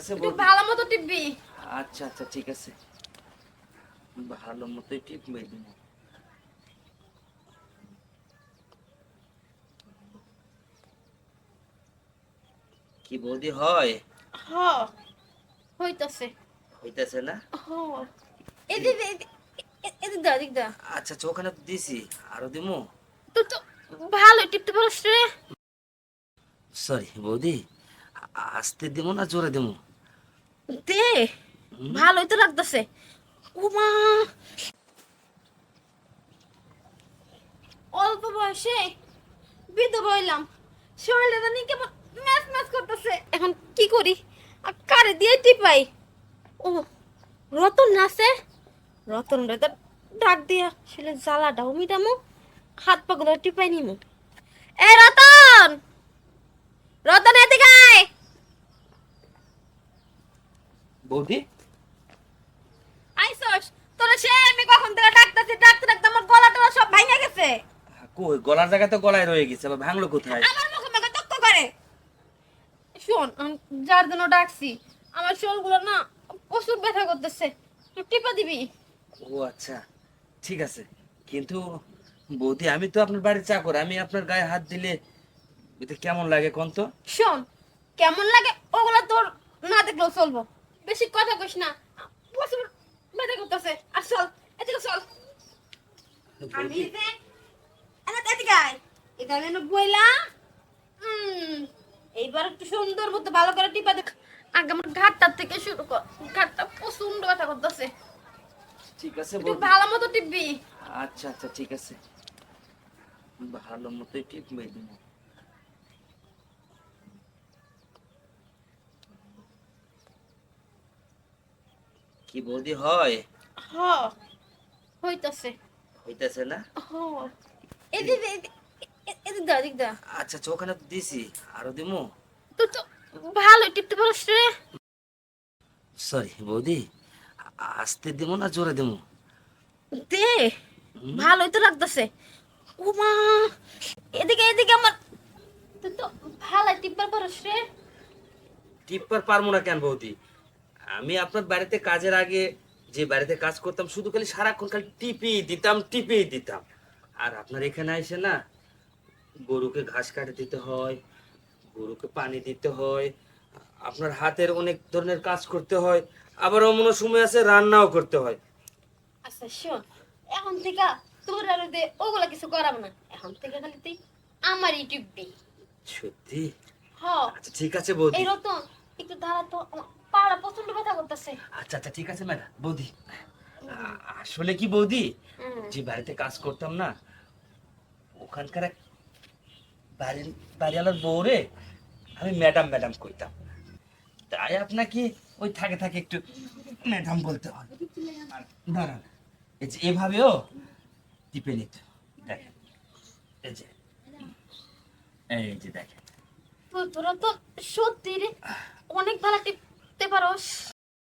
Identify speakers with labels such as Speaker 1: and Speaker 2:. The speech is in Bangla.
Speaker 1: আছে
Speaker 2: একটু
Speaker 1: বৌদি।
Speaker 2: ভালো মতো টিপবি।
Speaker 1: আচ্ছা আচ্ছা ঠিক আছে, ভালো মতোই টিপবে দিন। কি বৌদি হয়?
Speaker 2: হ, হইতাছে।
Speaker 1: হইতেছে না?
Speaker 2: হ, এদিক এদিক এদিক দা, এদিক দা।
Speaker 1: আচ্ছা আচ্ছা, ওখানে তো দিছি, আরো দিমু।
Speaker 2: তুই তো ভালো টিপতে পারস রে।
Speaker 1: সরি বৌদি, আস্তে দিমু না জোরে দিমু?
Speaker 2: দে,
Speaker 1: হুম?
Speaker 2: ভালোই তো লাগতেছে। ওমা, অল্প বয়সে বিধবা হইলাম, শরীরটা জানি কেমন ম্যাচ ম্যাচ করতেছে। এখন কি করি, আর কারে দিয়ে টিপাই? ও, রতন নাচে, রতন রে তো ডাক দিয়া সেলে জ্বালাটাও মিটামু, হাত পাগুলো টিপাই নিমু। এ রতন, রতন এদিকে আয়।
Speaker 1: বৌদি,
Speaker 2: আইসস, তোরা সে আমি কখন থেকে ডাকতেছি, ডাকতে ডাকতে আমার গলা টলা সব ভাঙা গেছে।
Speaker 1: কই গলার জায়গায় তো গলায় রয়ে গেছে, আবার ভাঙলো কোথায়?
Speaker 2: আমার মুখে মুখে তক্ক করে। শোন, যার জন্য ডাকছি, আমার শোলগুলো না প্রচুর ব্যথা করতেছে, একটু টিপা দিবি?
Speaker 1: ও আচ্ছা, ঠিক আছে। কিন্তু বৌদি, আমি তো আপনার বাড়ির চাকর, আমি আপনার গায়ে হাত দিলে এটা কেমন লাগে কোন তো?
Speaker 2: শোন, কেমন লাগে ওগুলো তোর না দেখলেও চলবো, বেশি কথা কইস না। প্রচুর ব্যথা করতেছে, আর চল, এদিকে চল। আমি
Speaker 1: বৌদি,
Speaker 2: যে এনা এদিকে আয়, এটা যেন বইলা। এইবার একটু সুন্দর মতো ভালো করে টিপা দে। আগে আমার ঘাটটার থেকে শুরু কর, ঘাটটা প্রচন্ড ব্যথা করতেছে।
Speaker 1: ঠিক আছে
Speaker 2: একটু
Speaker 1: বৌদি।
Speaker 2: ভালো মতো টিপবি।
Speaker 1: আচ্ছা আচ্ছা ঠিক আছে, ভালো মতোই টিপবে দিন। কি বৌদি হয়?
Speaker 2: হ, হইতাছে।
Speaker 1: হইতেছে না?
Speaker 2: হ, এদিক এদিক এদিক দা, এদিক দা।
Speaker 1: আচ্ছা আচ্ছা, ওখানে তো দিছি, আরো দিমু।
Speaker 2: তুই তো ভালো টিপতে পারস রে।
Speaker 1: সরি বৌদি, আস্তে দিমু না জোরে দিমু?
Speaker 2: দে,
Speaker 1: হুম?
Speaker 2: ভালোই তো লাগতেছে। ওমা, এদিকে এদিকে আমার, তুই তো ভালো টিপতে পারস রে।
Speaker 1: টিপ্পার পারবো না কেন বৌদি? আমি আপনার বাড়িতে কাজের আগে যে বাড়িতে কাজ করতাম, শুধু খালি সারাক্ষণ খালি টিপেই দিতাম টিপেই দিতাম। আর আপনার এখানে এসে না, গরুকে ঘাস কাটে দিতে হয়, গরুকে পানি দিতে হয়, আপনার হাতের অনেক ধরনের কাজ করতে হয়, আবার অমন সময় আছে রান্নাও করতে হয়।
Speaker 2: আচ্ছা শোন, এখন থেকে তোর আর ওগুলা কিছু করাবো না, এখন থেকে খালি তুই আমারই টিপবি।
Speaker 1: সত্যি?
Speaker 2: হ,
Speaker 1: আচ্ছা ঠিক আছে
Speaker 2: এই
Speaker 1: বৌদি।
Speaker 2: রতন, একটু দাঁড়া তো, আমার পাড়া প্রচন্ড ব্যথা করতেছে।
Speaker 1: আচ্ছা আচ্ছা ঠিক আছে ম্যাডাম বৌদি। আসলে কি বৌদি,
Speaker 2: হুম।
Speaker 1: যে বাড়িতে কাজ করতাম না, ওখানকার এক বাড়িওয়ালার বউরে আমি ম্যাডাম ম্যাডাম কইতাম, তাই আপনাকে ওই থাকে থাকে একটু ম্যাডাম বলতে হয়। আর না না না, এই যে এভাবেও টিপে নিত, দেখেন, এই যে, এই যে দেখেন।
Speaker 2: তোরা তো সত্যি রে অনেক ভালো টিপতে পারোস।